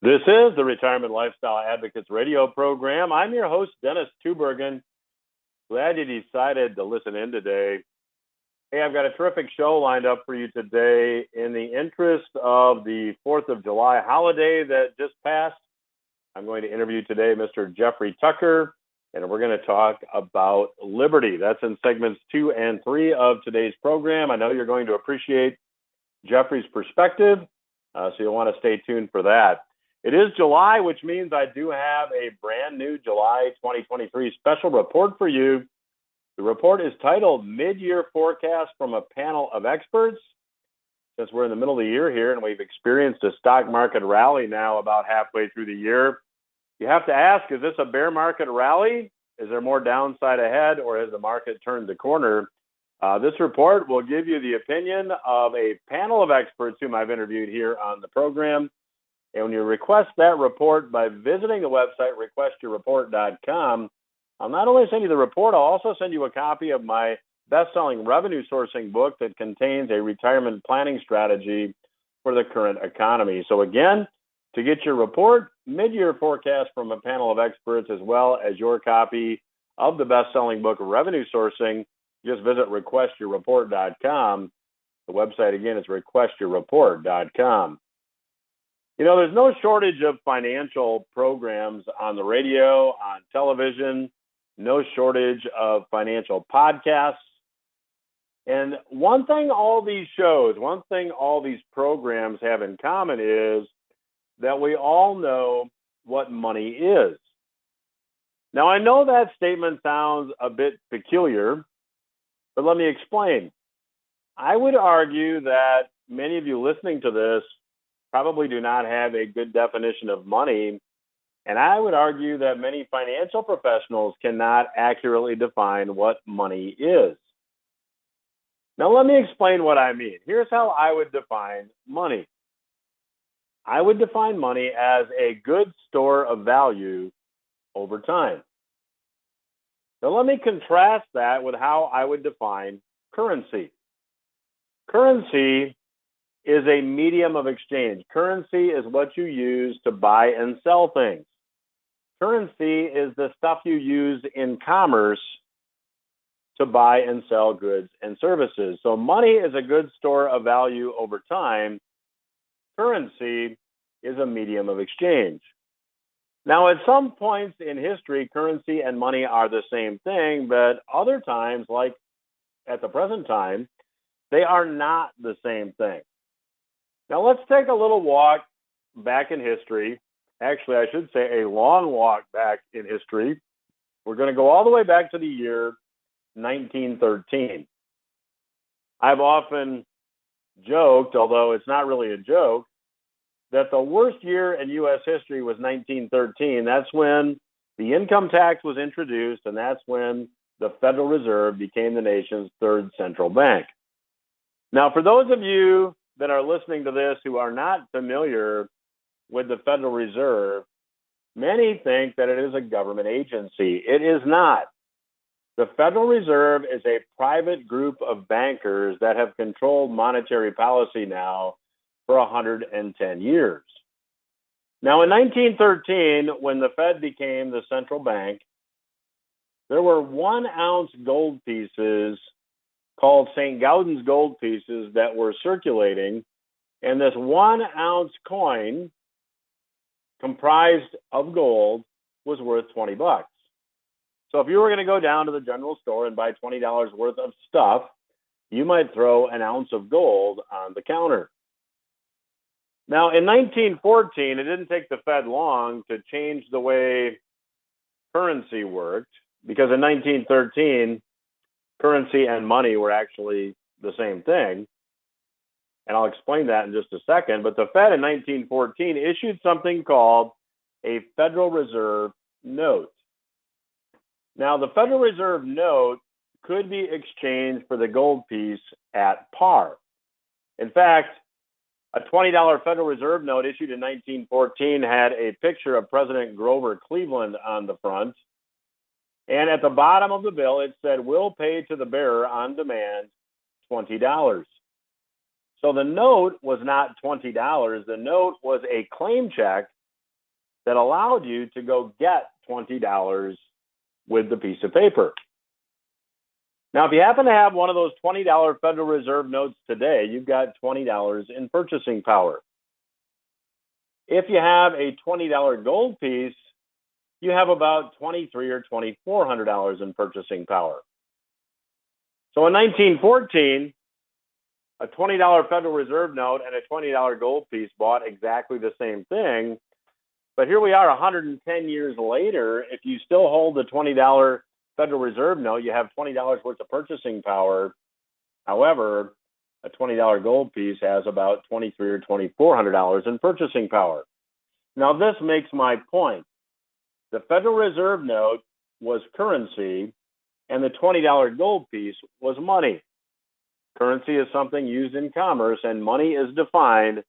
This is the Retirement Lifestyle Advocates radio program. I'm your host, Dennis Tubergen. Glad you decided to listen in today. Hey, I've got a terrific show lined up for you today. In the interest of the 4th of July holiday that just passed, I'm going to interview today Mr. Jeffrey Tucker, and we're going to talk about liberty. That's in segments 2 and 3 of today's program. I know you're going to appreciate Jeffrey's perspective, so you'll want to stay tuned for that. It is July, which means I do have a brand new July 2023 special report for you. The report is titled Mid-Year Forecast from a Panel of Experts. Since we're in the middle of the year here and we've experienced a stock market rally now about halfway through the year, you have to ask, is this a bear market rally? Is there more downside ahead, or has the market turned the corner? This report will give you the opinion of a panel of experts whom I've interviewed here on the program. And when you request that report by visiting the website, requestyourreport.com, I'll not only send you the report, I'll also send you a copy of my best-selling revenue sourcing book that contains a retirement planning strategy for the current economy. So again, to get your report, mid-year forecast from a panel of experts, as well as your copy of the best-selling book, Revenue Sourcing, just visit requestyourreport.com. The website, again, is requestyourreport.com. You know, there's no shortage of financial programs on the radio, on television, no shortage of financial podcasts. And one thing all these shows, one thing all these programs have in common is that we all know what money is. Now, I know that statement sounds a bit peculiar, but let me explain. I would argue that many of you listening to this probably do not have a good definition of money, and I would argue that many financial professionals cannot accurately define what money is. Now, let me explain what I mean. Here's how I would define money. I would define money as a good store of value over time. Now, let me contrast that with how I would define currency. Currency is a medium of exchange. Currency is what you use to buy and sell things. Currency is the stuff you use in commerce to buy and sell goods and services. So money is a good store of value over time. Currency is a medium of exchange. Now, at some points in history, currency and money are the same thing, but other times, like at the present time, they are not the same thing. Now, let's take a little walk back in history. Actually, I should say a long walk back in history. We're going to go all the way back to the year 1913. I've often joked, although it's not really a joke, that the worst year in U.S. history was 1913. That's when the income tax was introduced, and that's when the Federal Reserve became the nation's third central bank. Now, for those of you that are listening to this who are not familiar with the Federal Reserve, many think that it is a government agency. It is not. The Federal Reserve is a private group of bankers that have controlled monetary policy now for 110 years. Now, in 1913, when the Fed became the central bank, there were 1-ounce gold pieces called St. Gaudens gold pieces that were circulating, and this 1-ounce coin comprised of gold was worth $20. So if you were going to go down to the general store and buy $20 worth of stuff, you might throw an ounce of gold on the counter. Now, in 1914, it didn't take the Fed long to change the way currency worked, because in 1913, currency and money were actually the same thing. And I'll explain that in just a second. But the Fed in 1914 issued something called a Federal Reserve note. Now, the Federal Reserve note could be exchanged for the gold piece at par. In fact, a $20 Federal Reserve note issued in 1914 had a picture of President Grover Cleveland on the front. And at the bottom of the bill, it said, "Will pay to the bearer on demand $20. So the note was not $20. The note was a claim check that allowed you to go get $20 with the piece of paper. Now, if you happen to have one of those $20 Federal Reserve notes today, you've got $20 in purchasing power. If you have a $20 gold piece, you have about $2,300 or $2,400 in purchasing power. So in 1914, a $20 Federal Reserve note and a $20 gold piece bought exactly the same thing. But here we are 110 years later. If you still hold the $20 Federal Reserve note, you have $20 worth of purchasing power. However, a $20 gold piece has about $2,300 or $2,400 in purchasing power. Now, this makes my point. The Federal Reserve note was currency, and the $20 gold piece was money. Currency is something used in commerce, and money is defined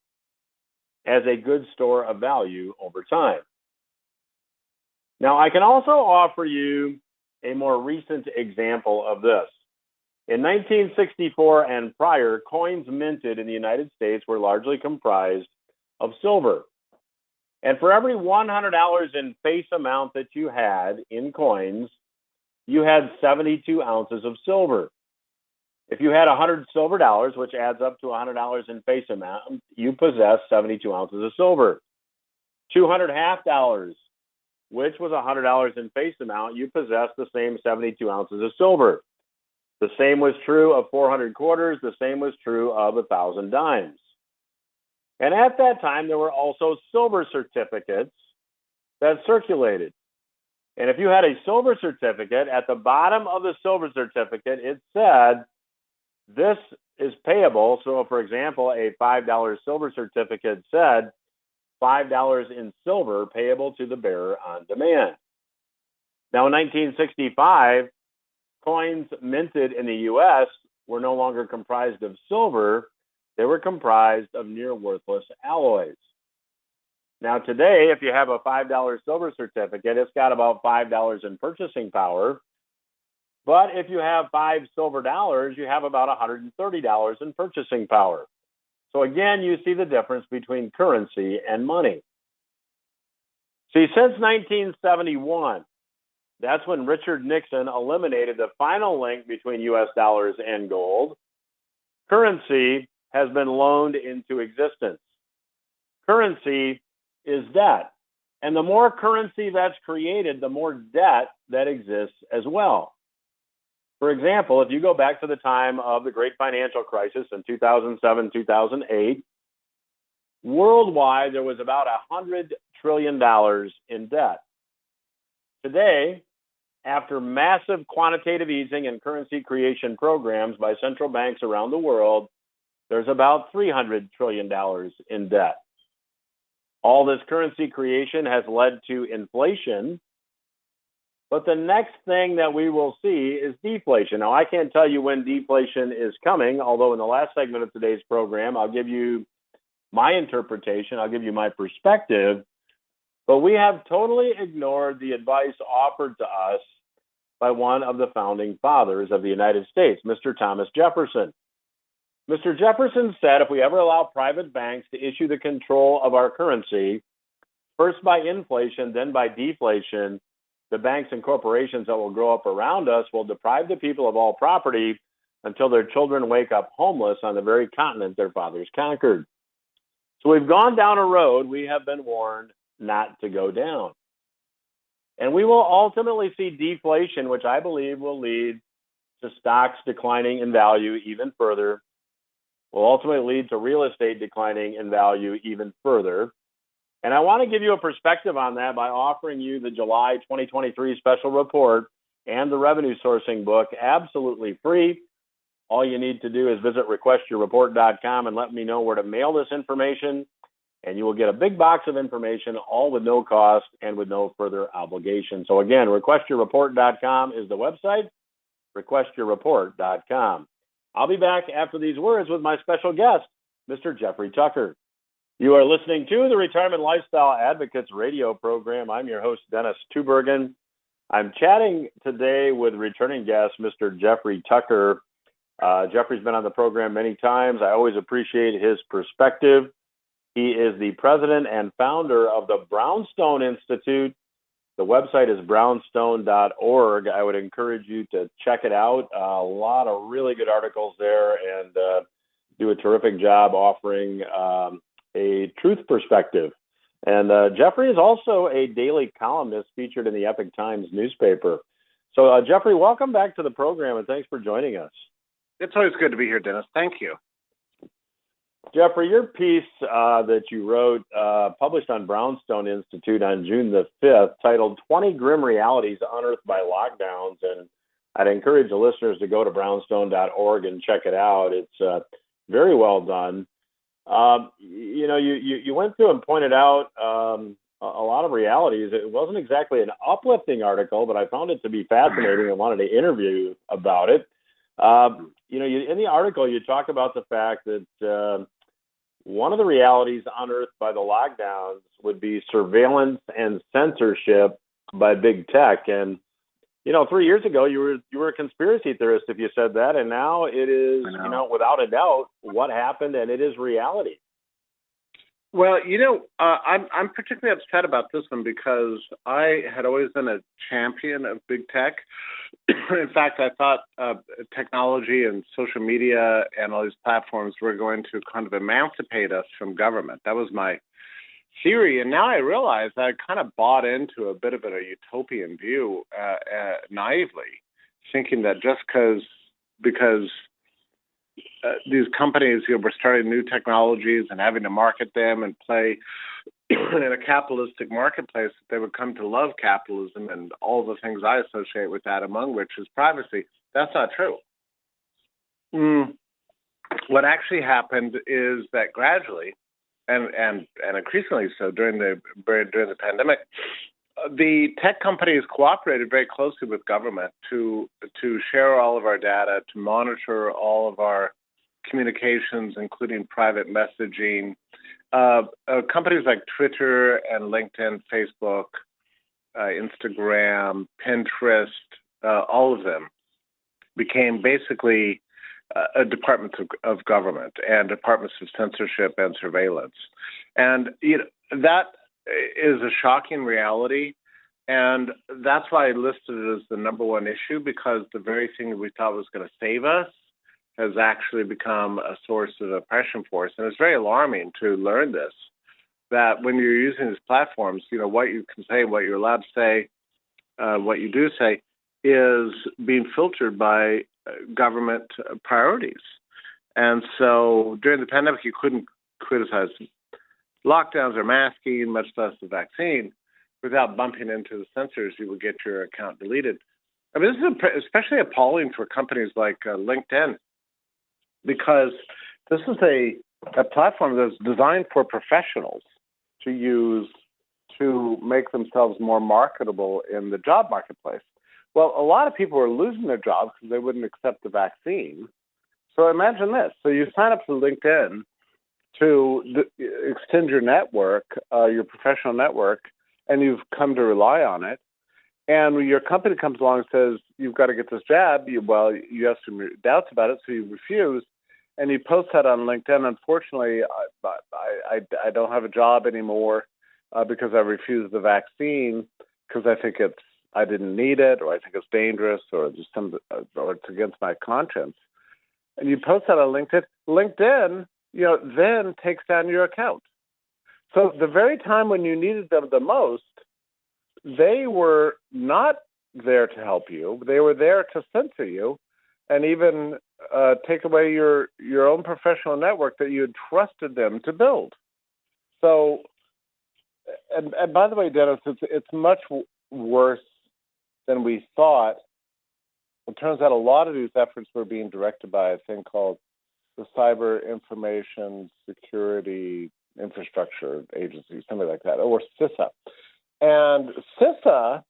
as a good store of value over time. Now, I can also offer you a more recent example of this. In 1964 and prior, coins minted in the United States were largely comprised of silver. And for every $100 in face amount that you had in coins, you had 72 ounces of silver. If you had 100 silver dollars, which adds up to $100 in face amount, you possess 72 ounces of silver. 200 half dollars, which was $100 in face amount, you possess the same 72 ounces of silver. The same was true of 400 quarters. The same was true of 1,000 dimes. And at that time, there were also silver certificates that circulated. And if you had a silver certificate, at the bottom of the silver certificate, it said, this is payable. So, for example, a $5 silver certificate said, $5 in silver payable to the bearer on demand. Now, in 1965, coins minted in the U.S. were no longer comprised of silver. They were comprised of near worthless alloys. Now, today, if you have a $5 silver certificate, it's got about $5 in purchasing power. But if you have 5 silver dollars, you have about $130 in purchasing power. So again, you see the difference between currency and money. See, since 1971, that's when Richard Nixon eliminated the final link between U.S. dollars and gold. Currency has been loaned into existence. Currency is debt. And the more currency that's created, the more debt that exists as well. For example, if you go back to the time of the great financial crisis in 2007, 2008, worldwide there was about $100 trillion in debt. Today, after massive quantitative easing and currency creation programs by central banks around the world, there's about $300 trillion in debt. All this currency creation has led to inflation. But the next thing that we will see is deflation. Now, I can't tell you when deflation is coming, although in the last segment of today's program, I'll give you my interpretation, I'll give you my perspective. But we have totally ignored the advice offered to us by one of the founding fathers of the United States, Mr. Thomas Jefferson. Mr. Jefferson said if we ever allow private banks to issue the control of our currency, first by inflation, then by deflation, the banks and corporations that will grow up around us will deprive the people of all property until their children wake up homeless on the very continent their fathers conquered. So we've gone down a road we have been warned not to go down. And we will ultimately see deflation, which I believe will lead to stocks declining in value even further, will ultimately lead to real estate declining in value even further. And I want to give you a perspective on that by offering you the July 2023 special report and the revenue sourcing book absolutely free. All you need to do is visit requestyourreport.com and let me know where to mail this information. And you will get a big box of information, all with no cost and with no further obligation. So again, requestyourreport.com is the website, requestyourreport.com. I'll be back after these words with my special guest, Mr. Jeffrey Tucker. You are listening to the Retirement Lifestyle Advocates radio program. I'm your host, Dennis Tubergen. I'm chatting today with returning guest, Mr. Jeffrey Tucker. Jeffrey's been on the program many times. I always appreciate his perspective. He is the president and founder of the Brownstone Institute. The website is brownstone.org. I would encourage you to check it out. A lot of really good articles there, and do a terrific job offering a truth perspective. And Jeffrey is also a daily columnist featured in the Epoch Times newspaper. So, Jeffrey, welcome back to the program, and thanks for joining us. It's always good to be here, Dennis. Thank you. Jeffrey, your piece that you wrote, published on Brownstone Institute on June the 5th, titled 20 Grim Realities Unearthed by Lockdowns. And I'd encourage the listeners to go to brownstone.org and check it out. It's very well done. You went through and pointed out a lot of realities. It wasn't exactly an uplifting article, but I found it to be fascinating and wanted to interview you about it. In the article, you talk about the fact that one of the realities unearthed by the lockdowns would be surveillance and censorship by big tech. And 3 years ago, you were a conspiracy theorist if you said that, and now it is, without a doubt, what happened, and it is reality. Well, I'm particularly upset about this one because I had always been a champion of big tech. In fact, I thought technology and social media and all these platforms were going to kind of emancipate us from government. That was my theory. And now I realize I kind of bought into a bit of a utopian view naively, thinking that just because these companies were starting new technologies and having to market them and play in a capitalistic marketplace, that they would come to love capitalism and all the things I associate with that, among which is privacy. That's not true. What actually happened is that gradually, and increasingly so during the pandemic, the tech companies cooperated very closely with government to share all of our data, to monitor all of our communications, including private messaging. Companies like Twitter and LinkedIn, Facebook, Instagram, Pinterest, all of them became basically departments of government and departments of censorship and surveillance. And that is a shocking reality. And that's why I listed it as the number one issue, because the very thing that we thought was going to save us has actually become a source of oppression for us. And it's very alarming to learn this, that when you're using these platforms, what you can say, what you're allowed to say, what you do say is being filtered by government priorities. And so during the pandemic, you couldn't criticize lockdowns or masking, much less the vaccine, without bumping into the censors. You would get your account deleted. I mean, this is especially appalling for companies like LinkedIn, because this is a platform that's designed for professionals to use to make themselves more marketable in the job marketplace. Well, a lot of people are losing their jobs because they wouldn't accept the vaccine. So imagine this. So you sign up to LinkedIn to extend your network, your professional network, and you've come to rely on it. And your company comes along and says, you've got to get this jab. You have some doubts about it, so you refuse. And you post that on LinkedIn. Unfortunately, I don't have a job anymore because I refused the vaccine because I didn't need it, or I think it's dangerous, or it's against my conscience. And you post that on LinkedIn. LinkedIn, then takes down your account. So the very time when you needed them the most, they were not there to help you. They were there to censor you and even take away your own professional network that you had trusted them to build. So, and by the way, Dennis, it's much worse than we thought. It turns out a lot of these efforts were being directed by a thing called the Cyber Information Security Infrastructure Agency, something like that, or CISA. And CISA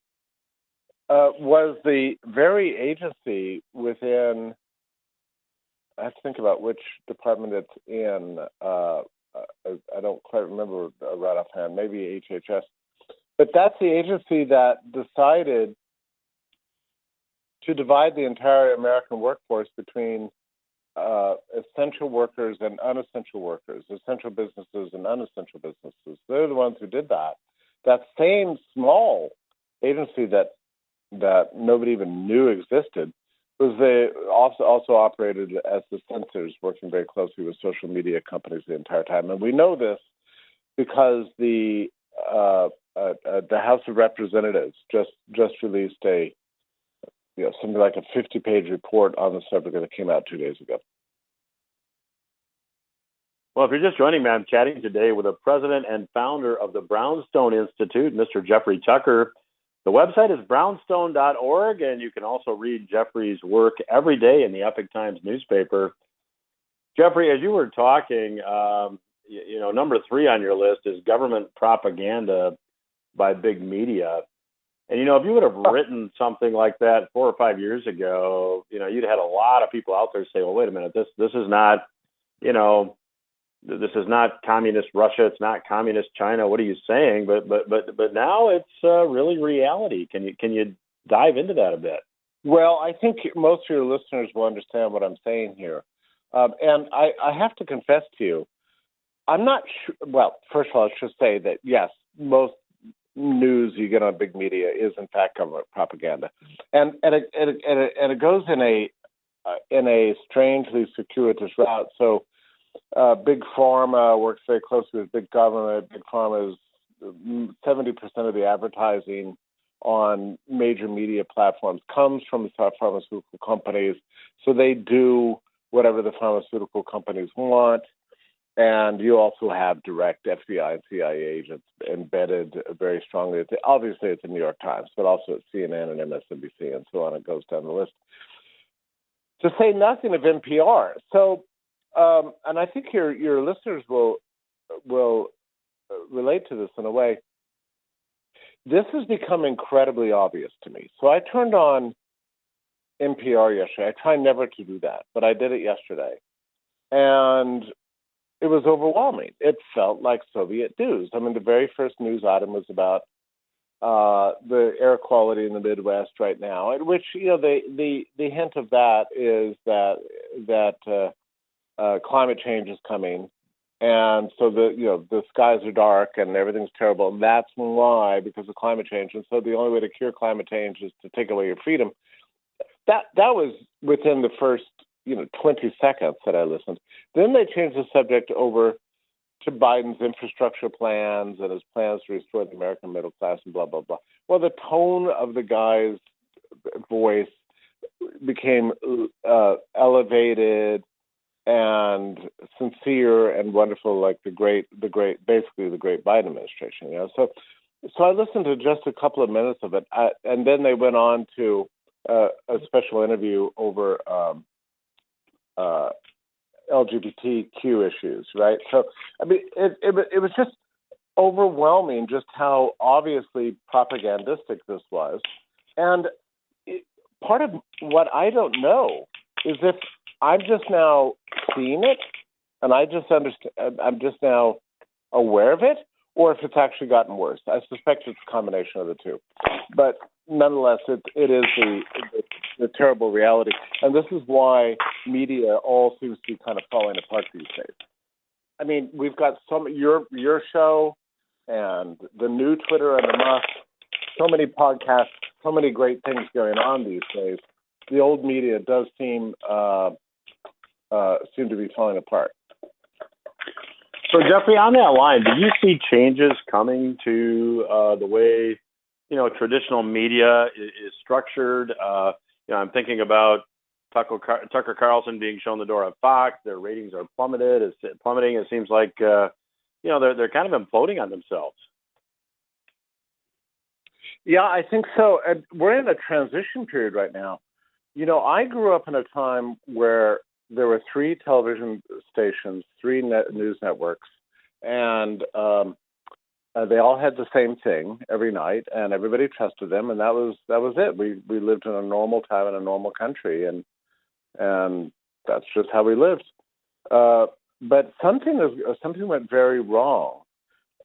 was the very agency within, I have to think about which department it's in. I don't quite remember right offhand, maybe HHS. But that's the agency that decided to divide the entire American workforce between essential workers and unessential workers, essential businesses and unessential businesses. They're the ones who did that. That same small agency that nobody even knew existed was they also operated as the censors, working very closely with social media companies the entire time. And we know this because the House of Representatives just released something like a 50-page report on the subject that came out 2 days ago. Well, if you're just joining me, I'm chatting today with the president and founder of the Brownstone Institute, Mr. Jeffrey Tucker. The website is brownstone.org, and you can also read Jeffrey's work every day in the Epoch Times newspaper. Jeffrey, as you were talking, number 3 on your list is government propaganda by big media. And, if you would have written something like that 4 or 5 years ago, you'd had a lot of people out there say, well, wait a minute, this is not, this is not communist Russia. It's not communist China. What are you saying? But now it's really reality. Can you dive into that a bit? Well, I think most of your listeners will understand what I'm saying here. And I have to confess to you, I'm not sure. Well, first of all, I should say that, yes, most news you get on big media is, in fact, government propaganda. And it goes in a strangely circuitous route. So Big Pharma works very closely with big government. Big Pharma is 70% of the advertising on major media platforms comes from the pharmaceutical companies. So they do whatever the pharmaceutical companies want. And you also have direct FBI and CIA agents embedded very strongly. Obviously, it's the New York Times, but also at CNN and MSNBC and so on. It goes down the list. To say nothing of NPR. So, and I think your listeners will relate to this in a way. This has become incredibly obvious to me. So I turned on NPR yesterday. I try never to do that, but I did it yesterday. And it was overwhelming. It felt like Soviet news. I mean, the very first news item was about the air quality in the Midwest right now, at which, the hint of that is that climate change is coming. And so the skies are dark and everything's terrible. And that's why, because of climate change. And so the only way to cure climate change is to take away your freedom. That was within the first 20 seconds that I listened. Then they changed the subject over to Biden's infrastructure plans and his plans to restore the American middle class and blah, blah, blah. Well, the tone of the guy's voice became elevated and sincere and wonderful, like the great Biden administration. So I listened to just a couple of minutes of it, and then they went on to a special interview over LGBTQ issues, right? So, I mean, it was just overwhelming just how obviously propagandistic this was. And part of what I don't know is if I'm just now seeing it and I just understand, I'm just now aware of it, or if it's actually gotten worse. I suspect it's a combination of the two. But nonetheless, it is the terrible reality. And this is why media all seems to be kind of falling apart these days. I mean, we've got your show and the new Twitter and the Musk, so many podcasts, so many great things going on these days. The old media does seem to be falling apart. So, Jeffrey, on that line, do you see changes coming to the way, traditional media is structured? I'm thinking about Tucker Carlson being shown the door at Fox. Their ratings are plummeting. It seems like, they're kind of imploding on themselves. Yeah, I think so. And we're in a transition period right now. I grew up in a time where there were 3 television stations, 3 news networks, and they all had the same thing every night, and everybody trusted them, and that was it. We lived in a normal time in a normal country, and that's just how we lived. But something went very wrong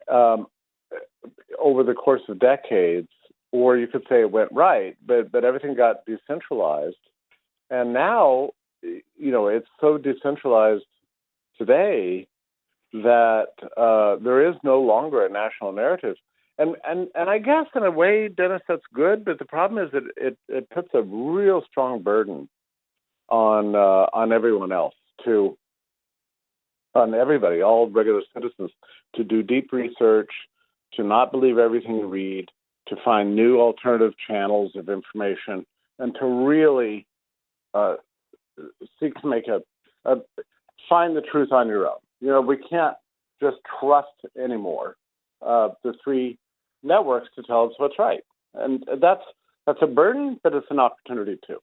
over the course of decades, or you could say it went right, but everything got decentralized, and now it's so decentralized today that there is no longer a national narrative. And I guess in a way, Dennis, that's good. But the problem is that it puts a real strong burden on everyone else on everybody, all regular citizens, to do deep research, to not believe everything you read, to find new alternative channels of information, and to really seek to make find the truth on your own. We can't just trust anymore the three networks to tell us what's right, and that's a burden, but it's an opportunity too.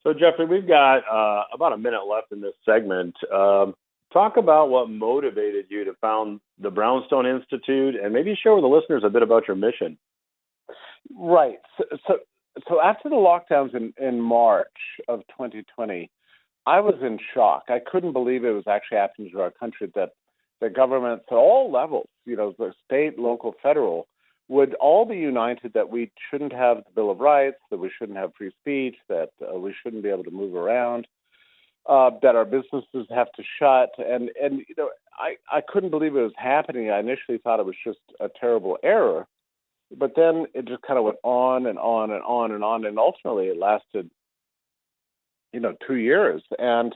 So, Jeffrey, we've got about a minute left in this segment. Talk about what motivated you to found the Brownstone Institute, and maybe share with the listeners a bit about your mission. Right. So after the lockdowns in March of 2020, I was in shock. I couldn't believe it was actually happening to our country, that the governments at all levels, the state, local, federal, would all be united that we shouldn't have the Bill of Rights, that we shouldn't have free speech, that we shouldn't be able to move around, that our businesses have to shut. And I couldn't believe it was happening. I initially thought it was just a terrible error. But then it just kind of went on and on and on and on. And ultimately it lasted, 2 years. And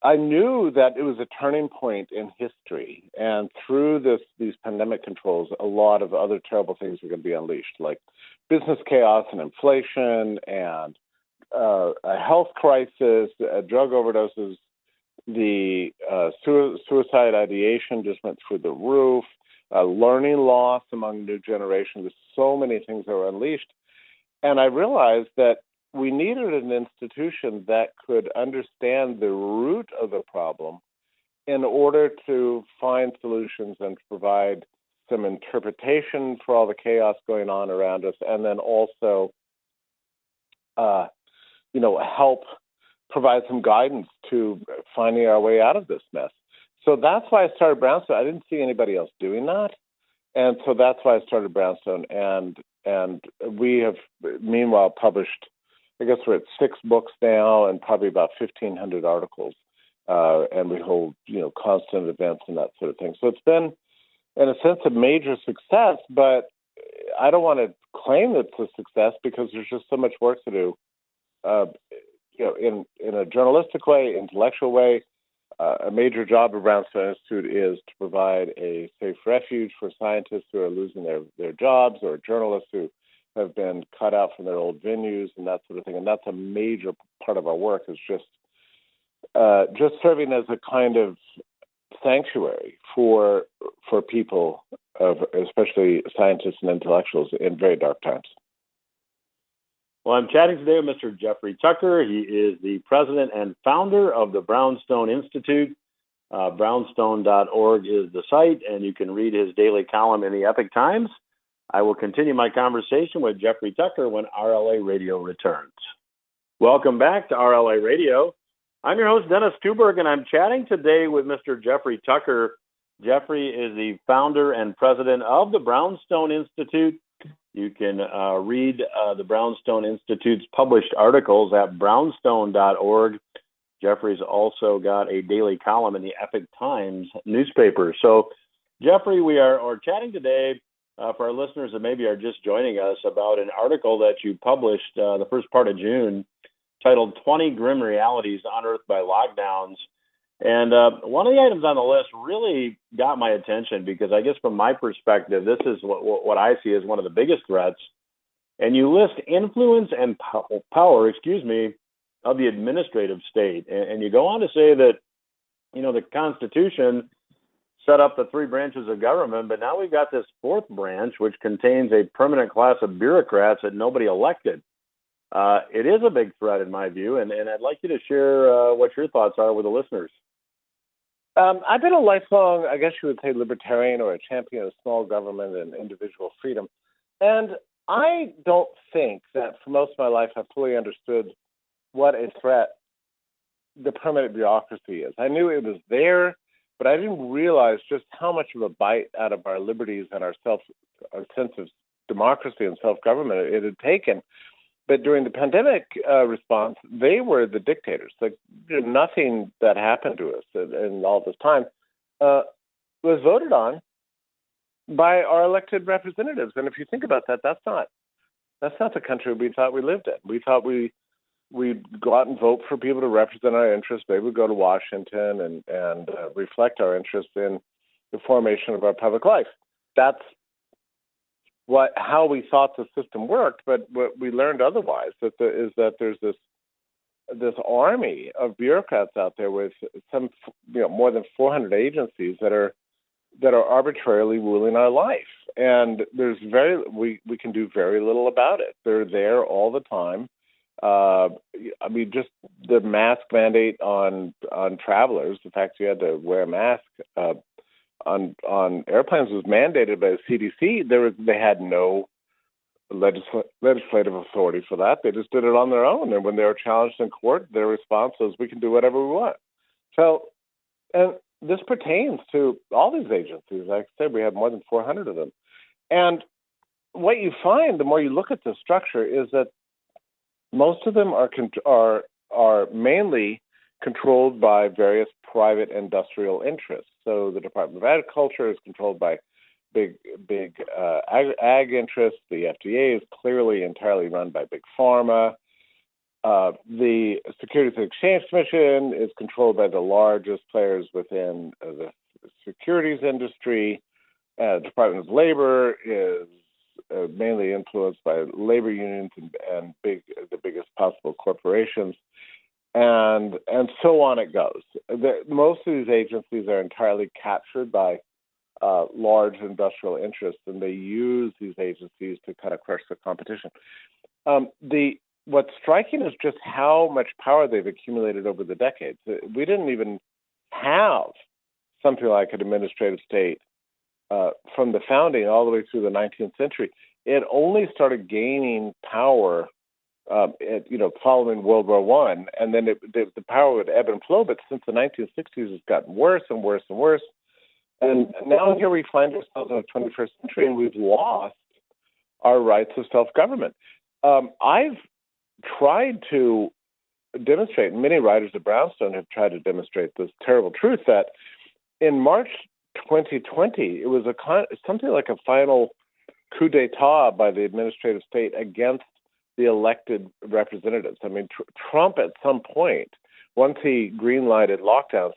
I knew that it was a turning point in history. And through these pandemic controls, a lot of other terrible things were going to be unleashed, like business chaos and inflation and a health crisis, drug overdoses, the suicide ideation just went through the roof, learning loss among new generations. There's so many things that were unleashed. And I realized that we needed an institution that could understand the root of the problem in order to find solutions and to provide some interpretation for all the chaos going on around us, and then also, help provide some guidance to finding our way out of this mess. So that's why I started Brownstone. I didn't see anybody else doing that. And so that's why I started Brownstone. And we have, meanwhile, published, I guess we're at 6 books now and probably about 1,500 articles. And we hold, constant events and that sort of thing. So it's been, in a sense, a major success, but I don't want to claim it's a success because there's just so much work to do, in a journalistic way, intellectual way. A major job of Brownstone Institute is to provide a safe refuge for scientists who are losing their jobs, or journalists who have been cut out from their old venues and that sort of thing. And that's a major part of our work, is just serving as a kind of sanctuary for people, especially scientists and intellectuals, in very dark times. Well, I'm chatting today with Mr. Jeffrey Tucker. He is the president and founder of the Brownstone Institute. Brownstone.org is the site, and you can read his daily column in the Epoch Times. I will continue my conversation with Jeffrey Tucker when RLA Radio returns. Welcome back to RLA Radio. I'm your host, Dennis Tuberg, and I'm chatting today with Mr. Jeffrey Tucker. Jeffrey is the founder and president of the Brownstone Institute. You can read the Brownstone Institute's published articles at brownstone.org. Jeffrey's also got a daily column in the Epoch Times newspaper. So, Jeffrey, we are chatting today for our listeners that maybe are just joining us about an article that you published the first part of June titled 20 Grim Realities Unearthed by Lockdowns. And one of the items on the list really got my attention because I guess from my perspective, this is what I see as one of the biggest threats. And you list influence and power, of the administrative state. And you go on to say that, the Constitution set up the 3 branches of government, but now we've got this 4th branch, which contains a permanent class of bureaucrats that nobody elected. It is a big threat in my view, and I'd like you to share what your thoughts are with the listeners. I've been a lifelong, I guess you would say, libertarian, or a champion of small government and individual freedom. And I don't think that for most of my life I fully understood what a threat the permanent bureaucracy is. I knew it was there, but I didn't realize just how much of a bite out of our liberties and our sense of democracy and self-government it had taken. But during the pandemic response, they were the dictators. Like nothing that happened to us in all this time was voted on by our elected representatives. And if you think about that, that's not the country we thought we lived in. We thought we'd go out and vote for people to represent our interests. They would go to Washington and reflect our interests in the formation of our public life. That's how we thought the system worked. But what we learned otherwise is that there's this army of bureaucrats out there with some more than 400 agencies that are arbitrarily ruling our life, and we can do very little about it. They're there all the time. I mean, just the mask mandate on travelers, the fact you had to wear a mask on airplanes was mandated by the CDC. They had no legislative authority for that. They just did it on their own, and when they were challenged in court, their response was, "We can do whatever we want." So, and this pertains to all these agencies. Like I said, we have more than 400 of them. And what you find, the more you look at the structure, is that most of them are mainly controlled by various private industrial interests. So the Department of Agriculture is controlled by big ag interests. The FDA is clearly entirely run by big pharma. The Securities and Exchange Commission is controlled by the largest players within the securities industry. Department of Labor is mainly influenced by labor unions and the biggest possible corporations, and so on it goes. Most of these agencies are entirely captured by large industrial interests, and they use these agencies to kind of crush the competition. What's striking is just how much power they've accumulated over the decades. We didn't even have something like an administrative state from the founding all the way through the 19th century. It only started gaining power, following World War I, and then the power would ebb and flow. But since the 1960s, it's gotten worse and worse and worse. And now here we find ourselves in the 21st century, and we've lost our rights of self-government. I've tried to demonstrate, and many writers at Brownstone have tried to demonstrate this terrible truth, that in March 2020, it was something like a final coup d'etat by the administrative state against the elected representatives. I mean, Trump at some point, once he green-lighted lockdowns,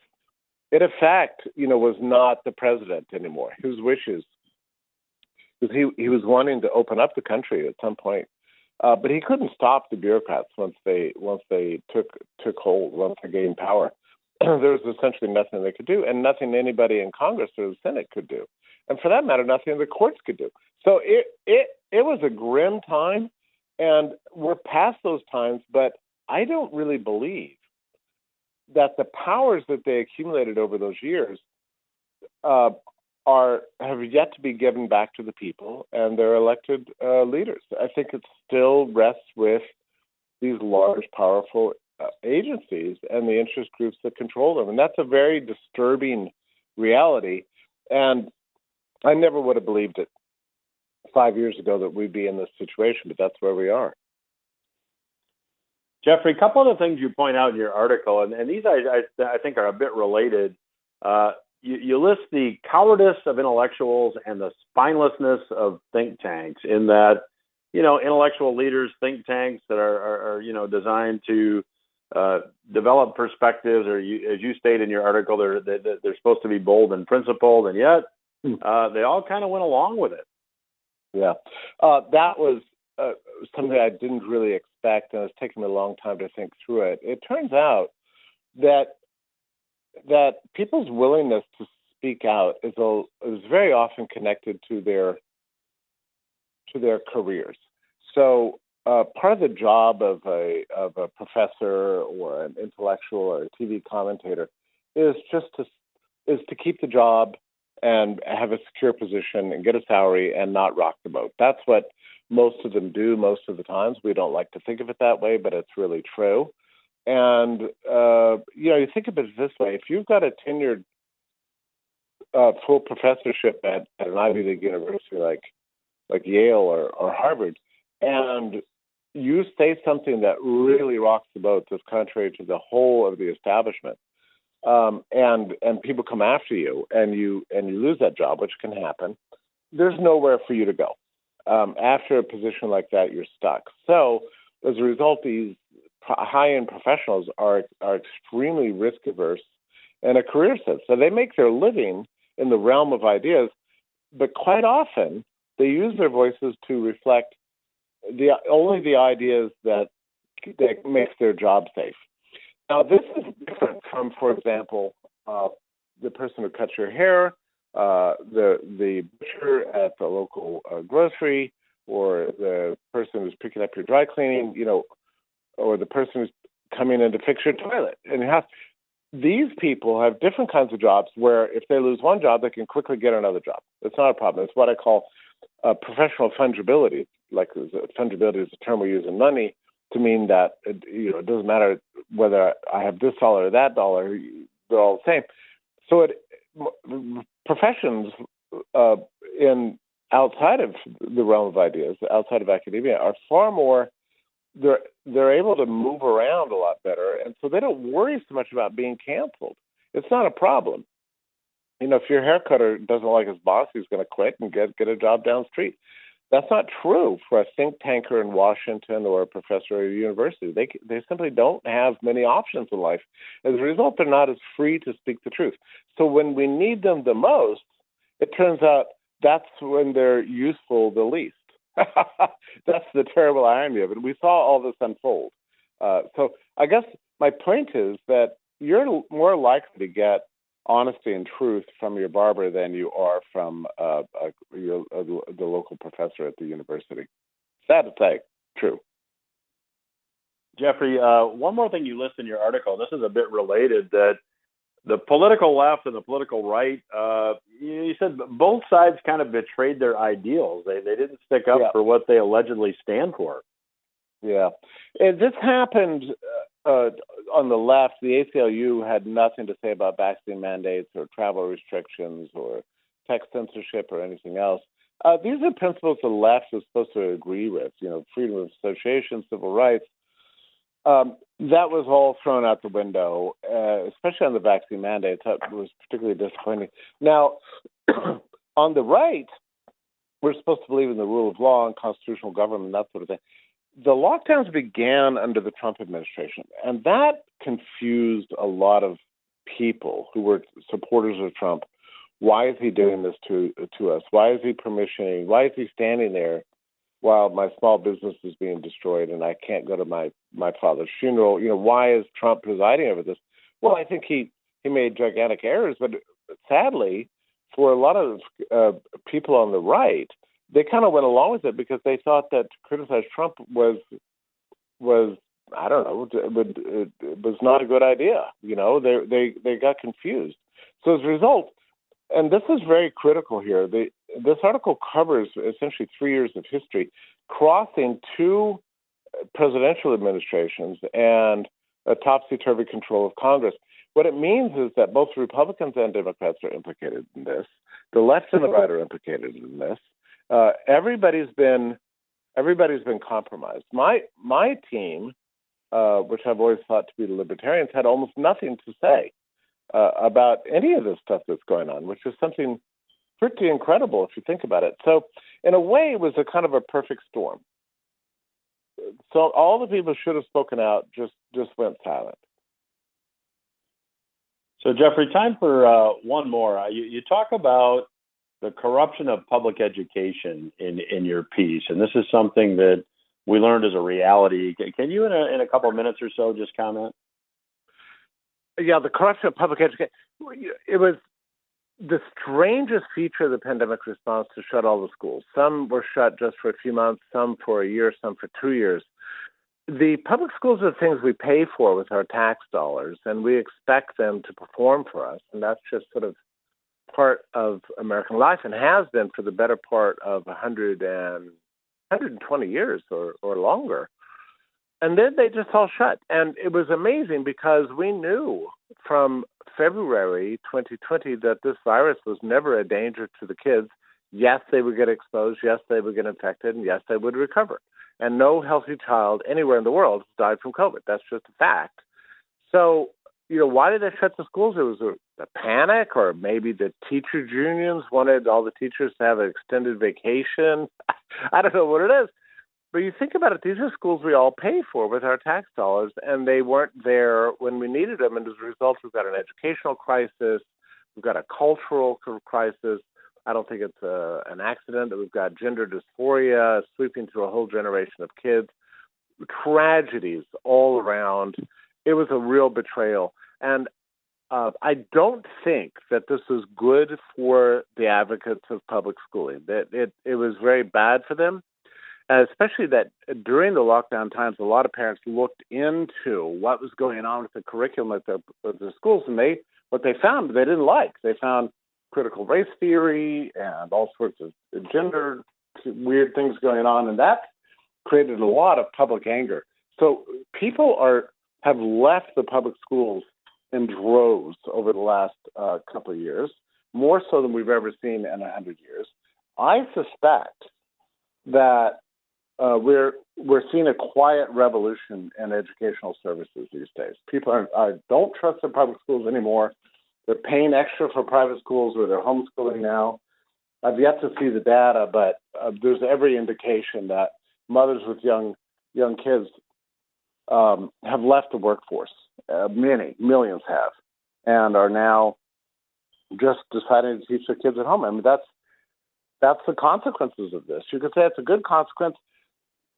in effect, was not the president anymore. His wishes, because he was wanting to open up the country at some point. But he couldn't stop the bureaucrats once they took hold, once they gained power. There was essentially nothing they could do, and nothing anybody in Congress or the Senate could do, and for that matter, nothing the courts could do. So it was a grim time, and we're past those times. But I don't really believe that the powers that they accumulated over those years have yet to be given back to the people and their elected leaders. I think it still rests with these large, powerful agencies and the interest groups that control them. And that's a very disturbing reality. And I never would have believed it 5 years ago that we'd be in this situation, but that's where we are. Jeffrey, a couple of the things you point out in your article, and these I think are a bit related. You list the cowardice of intellectuals and the spinelessness of think tanks, in that, intellectual leaders, think tanks that are designed to develop perspectives, or as you state in your article, they're supposed to be bold and principled, and yet they all kind of went along with it. Yeah, that was something I didn't really expect, and it's taken me a long time to think through it. It turns out that people's willingness to speak out is very often connected to their careers. So part of the job of a professor or an intellectual or a TV commentator is to keep the job and have a secure position and get a salary and not rock the boat. That's what most of them do most of the times. We don't like to think of it that way, but it's really true. And, you think of it this way. If you've got a tenured full professorship at an Ivy League university like Yale or Harvard, and you say something that really rocks the boat that's contrary to the whole of the establishment, and people come after you, and you lose that job, which can happen. There's nowhere for you to go. After a position like that, you're stuck. So as a result, these high-end professionals are extremely risk-averse in a career sense. So they make their living in the realm of ideas, but quite often they use their voices to reflect only the ideas that make their job safe. Now, this is different from, for example, the person who cuts your hair, the butcher at the local grocery, or the person who's picking up your dry cleaning, or the person who's coming in to fix your toilet. And these people have different kinds of jobs where if they lose one job, they can quickly get another job. It's not a problem. It's what I call professional fungibility. Like fungibility is a term we use in money to mean that it doesn't matter whether I have this dollar or that dollar; they're all the same. So professions in outside of the realm of ideas, outside of academia, are far more. They're able to move around a lot better, and so they don't worry so much about being canceled. It's not a problem. If your hair cutter doesn't like his boss, he's going to quit and get a job down the street. That's not true for a think tanker in Washington or a professor at a university. They simply don't have many options in life. As a result, they're not as free to speak the truth. So when we need them the most, it turns out that's when they're useful the least. That's the terrible irony of it. We saw all this unfold. So I guess my point is that you're more likely to get honesty and truth from your barber than you are from the local professor at the university. Sad to say, true. Jeffrey, one more thing you list in your article, this is a bit related, that the political left and the political right, you said both sides kind of betrayed their ideals. They didn't stick up for what they allegedly stand for. Yeah. This happened on the left. The ACLU had nothing to say about vaccine mandates or travel restrictions or tech censorship or anything else. These are principles the left is supposed to agree with, freedom of association, civil rights. That was all thrown out the window, especially on the vaccine mandates. That was particularly disappointing. Now, on the right, we're supposed to believe in the rule of law and constitutional government, that sort of thing. The lockdowns began under the Trump administration, and that confused a lot of people who were supporters of Trump. Why is he doing this to us? Why is he permissioning? Why is he standing there while my small business is being destroyed and I can't go to my father's funeral? Why is Trump presiding over this? Well, I think he made gigantic errors, but sadly, for a lot of people on the right, they kind of went along with it because they thought that to criticize Trump was I don't know, it was not a good idea. They got confused. So as a result, and this is very critical here, this article covers essentially 3 years of history, crossing two presidential administrations and a topsy-turvy control of Congress. What it means is that both Republicans and Democrats are implicated in this. The left and the right are implicated in this. Everybody's been compromised. My team, which I've always thought to be the Libertarians, had almost nothing to say about any of this stuff that's going on, which is something pretty incredible if you think about it. So, in a way, it was a kind of a perfect storm. So all the people who should have spoken out just went silent. So, Jeffrey, time for one more. You talk about the corruption of public education in your piece, and this is something that we learned as a reality. Can you, in a couple of minutes or so, just comment? Yeah, the corruption of public education. It was the strangest feature of the pandemic response to shut all the schools. Some were shut just for a few months, some for a year, some for 2 years. The public schools are things we pay for with our tax dollars, and we expect them to perform for us, and that's just sort of part of American life and has been for the better part of 120 years or longer. And then they just all shut. And it was amazing because we knew from February 2020 that this virus was never a danger to the kids. yes, they would get exposed, yes, they would get infected, and yes, they would recover. And no healthy child anywhere in the world died from COVID. That's just a fact. So, why did they shut the schools? It was a panic, or maybe the teachers' unions wanted all the teachers to have an extended vacation. I don't know what it is. But you think about it, these are schools we all pay for with our tax dollars, and they weren't there when we needed them. And as a result, we've got an educational crisis. We've got a cultural crisis. I don't think it's an accident that we've got gender dysphoria sweeping through a whole generation of kids. Tragedies all around. It was a real betrayal. And I don't think that this is good for the advocates of public schooling. That it was very bad for them, especially that during the lockdown times, a lot of parents looked into what was going on with the curriculum at the schools, and what they found they didn't like. They found critical race theory and all sorts of gender weird things going on, and that created a lot of public anger. So people have left the public schools in droves over the last couple of years, more so than we've ever seen in 100 years. I suspect that we're seeing a quiet revolution in educational services these days. People don't trust their public schools anymore. They're paying extra for private schools, or they're homeschooling now. I've yet to see the data, but there's every indication that mothers with young kids have left the workforce. Millions have, and are now just deciding to teach their kids at home. I mean, that's the consequences of this. You could say it's a good consequence,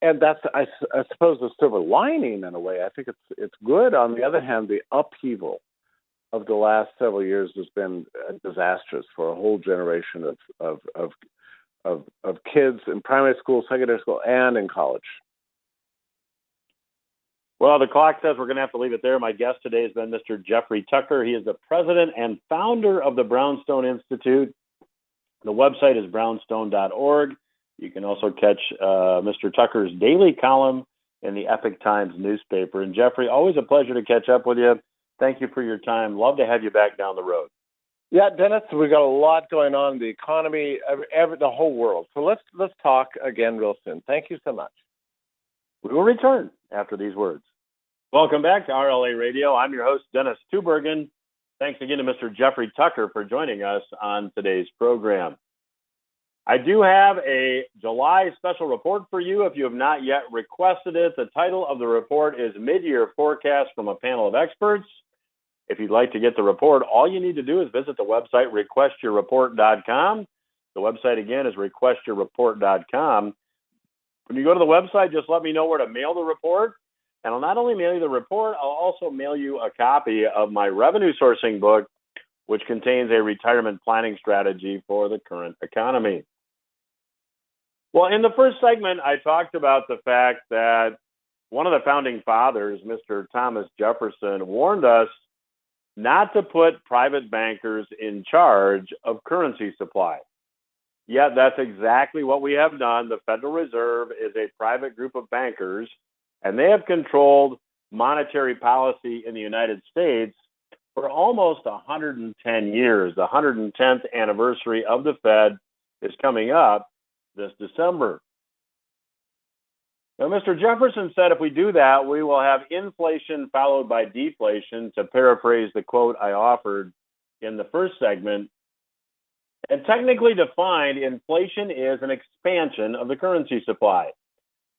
and that's I suppose the silver lining in a way. I think it's good. On the other hand, the upheaval of the last several years has been disastrous for a whole generation of kids in primary school, secondary school, and in college. Well, the clock says we're going to have to leave it there. My guest today has been Mr. Jeffrey Tucker. He is the president and founder of the Brownstone Institute. The website is brownstone.org. You can also catch Mr. Tucker's daily column in the Epoch Times newspaper. And Jeffrey, always a pleasure to catch up with you. Thank you for your time. Love to have you back down the road. Yeah, Dennis, we've got a lot going on in the economy, the whole world. So let's talk again real soon. Thank you so much. We will return after these words. Welcome back to RLA Radio. I'm your host, Dennis Tubergen. Thanks again to Mr. Jeffrey Tucker for joining us on today's program. I do have a July special report for you if you have not yet requested it. The title of the report is Mid-Year Forecast from a Panel of Experts. If you'd like to get the report, all you need to do is visit the website requestyourreport.com. The website again is requestyourreport.com. When you go to the website, just let me know where to mail the report. And I'll not only mail you the report, I'll also mail you a copy of my revenue sourcing book, which contains a retirement planning strategy for the current economy. Well, in the first segment, I talked about the fact that one of the founding fathers, Mr. Thomas Jefferson, warned us not to put private bankers in charge of currency supply. Yet that's exactly what we have done. The Federal Reserve is a private group of bankers, and they have controlled monetary policy in the United States for almost 110 years. The 110th anniversary of the Fed is coming up this December. Now, Mr. Jefferson said if we do that, we will have inflation followed by deflation, to paraphrase the quote I offered in the first segment. And technically defined, inflation is an expansion of the currency supply.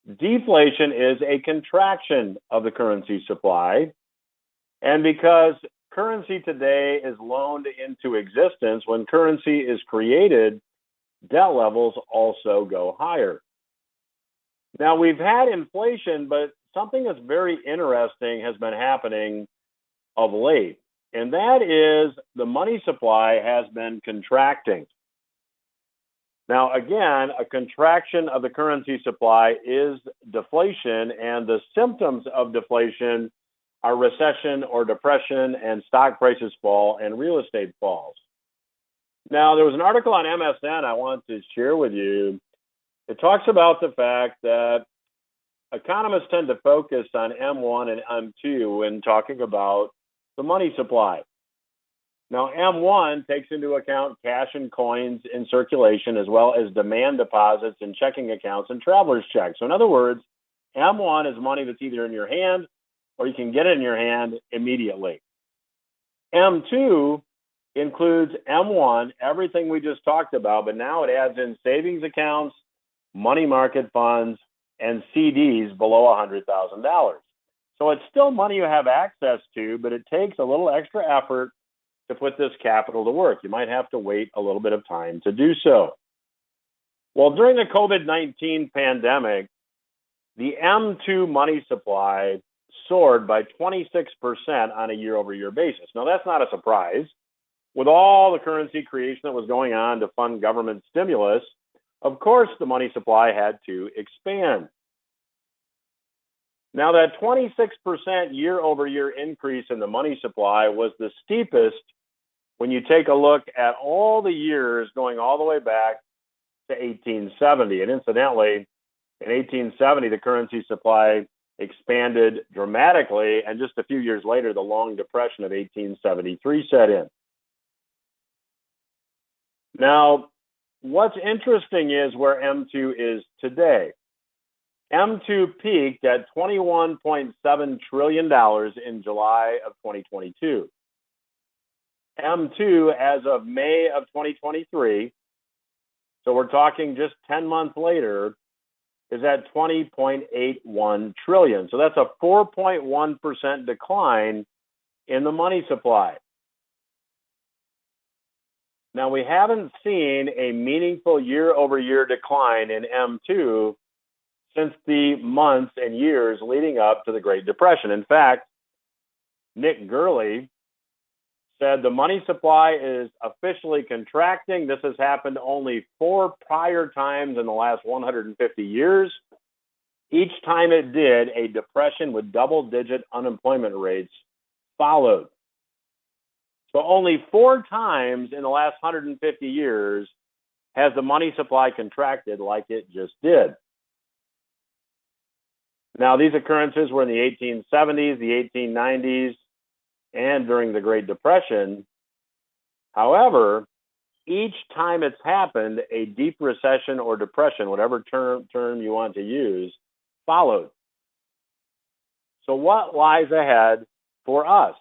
Deflation is a contraction of the currency supply. And because currency today is loaned into existence, when currency is created, debt levels also go higher. Now, we've had inflation, but something that's very interesting has been happening of late, and that is the money supply has been contracting. Now, again, a contraction of the currency supply is deflation, and the symptoms of deflation are recession or depression, and stock prices fall and real estate falls. Now, there was an article on MSN I want to share with you. It talks about the fact that economists tend to focus on M1 and M2 when talking about the money supply. Now, M1 takes into account cash and coins in circulation, as well as demand deposits in checking accounts and traveler's checks. So in other words, M1 is money that's either in your hand or you can get it in your hand immediately. M2 includes M1, everything we just talked about, but now it adds in savings accounts, money market funds, and CDs below $100,000. So it's still money you have access to, but it takes a little extra effort to put this capital to work. You might have to wait a little bit of time to do so. Well, during the COVID-19 pandemic, the M2 money supply soared by 26% on a year-over-year basis. Now, that's not a surprise. With all the currency creation that was going on to fund government stimulus, of course, the money supply had to expand. Now, that 26% year-over-year increase in the money supply was the steepest when you take a look at all the years going all the way back to 1870. And incidentally, in 1870, the currency supply expanded dramatically, and just a few years later, the long depression of 1873 set in. Now, what's interesting is where M2 is today. M2 peaked at $21.7 trillion in July of 2022. M2, as of May of 2023, so we're talking just 10 months later, is at $20.81 trillion. So that's a 4.1% decline in the money supply. Now, we haven't seen a meaningful year-over-year decline in M2 since the months and years leading up to the Great Depression. In fact, Nick Gurley said the money supply is officially contracting. This has happened only 4 prior times in the last 150 years. Each time it did, a depression with double-digit unemployment rates followed. So only 4 times in the last 150 years has the money supply contracted like it just did. Now, these occurrences were in the 1870s, the 1890s, and during the Great Depression. However, each time it's happened, a deep recession or depression, whatever term you want to use, followed. So what lies ahead for us?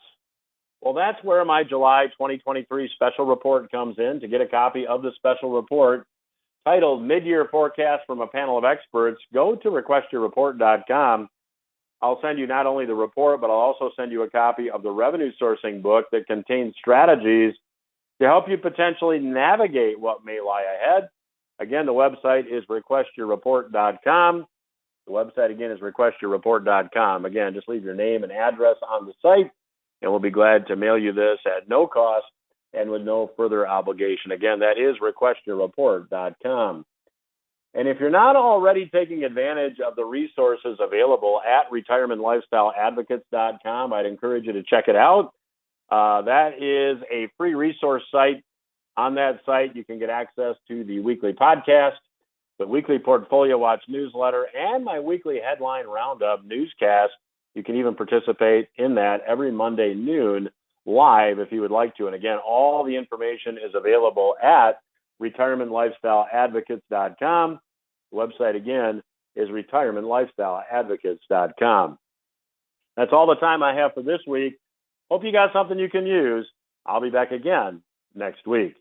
Well, that's where my July 2023 special report comes in. To get a copy of the special report titled Mid-Year Forecast from a Panel of Experts, go to requestyourreport.com. I'll send you not only the report, but I'll also send you a copy of the revenue sourcing book that contains strategies to help you potentially navigate what may lie ahead. Again, the website is requestyourreport.com. The website, again, is requestyourreport.com. Again, just leave your name and address on the site, and we'll be glad to mail you this at no cost and with no further obligation. Again, that is requestyourreport.com. And if you're not already taking advantage of the resources available at retirementlifestyleadvocates.com, I'd encourage you to check it out. That is a free resource site. On that site, you can get access to the weekly podcast, the weekly Portfolio Watch newsletter, and my weekly headline roundup newscast. You can even participate in that every Monday noon live if you would like to. And again, all the information is available at retirementlifestyleadvocates.com. The website, again, is retirementlifestyleadvocates.com. That's all the time I have for this week. Hope you got something you can use. I'll be back again next week.